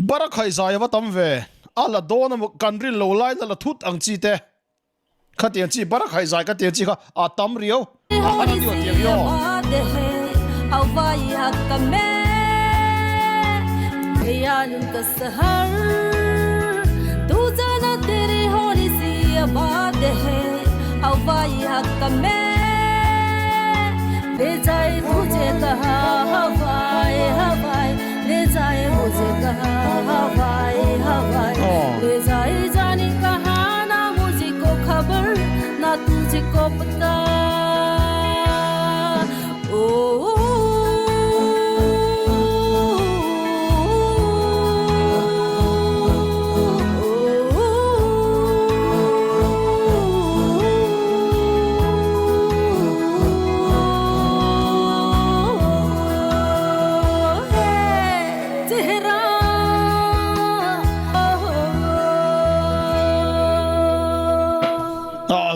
bara khai zai wa tam ve ala don am country lo lai la thut ang chi te khatian chi bara khai zai ka te chi kha a tam rio a han dio ti yo awai hakame yanun ka sahar tu jana tere holi si baat hai awai hakame ले जाए मुझे कहाँ हवाए हवाए ले जाए मुझे कहाँ हवाए हवाए ले जाए जाने कहाँ ना मुझे को खबर ना तुझे को पता ओ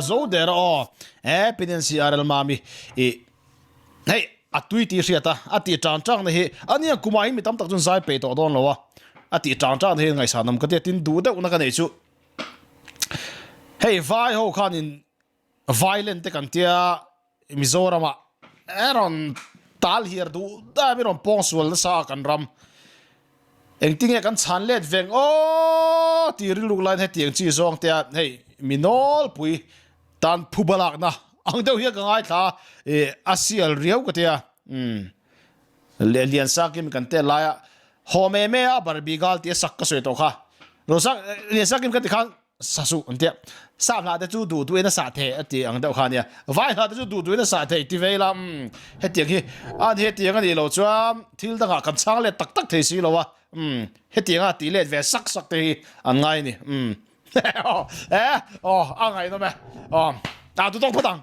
zo der o pendensiarel mami e hey atui ti riata ati chang na he ania kumai mi tam tak jun sai pe to don lowa ati chang he ngai sanam ka te tin du da una ka nei chu hey vai ho khan in violent te kan tia mizorama eron tal hier du da mi ron pongsual sa kan ram engting e kan chan let veng o ti ri luk line he tiang chi zong tia hey minol pui tan phubalak na ang deuh hi ka ngai tha asial riau ka tia lian sakim kan te la home me a barbigal ti sak ka soi to kha ro sak lian sakim ka ti khan sasu ante sa la de chu du tu na sa the ati ang deuh kha nia vai la de chu du tu na sa the ti vela he ti hi an he ti nga ni lo chuam thil da kan chang le tak tak the si lo wa he ti nga ti le ve sak sak te an ngai ni angai no me ta tu tong phatang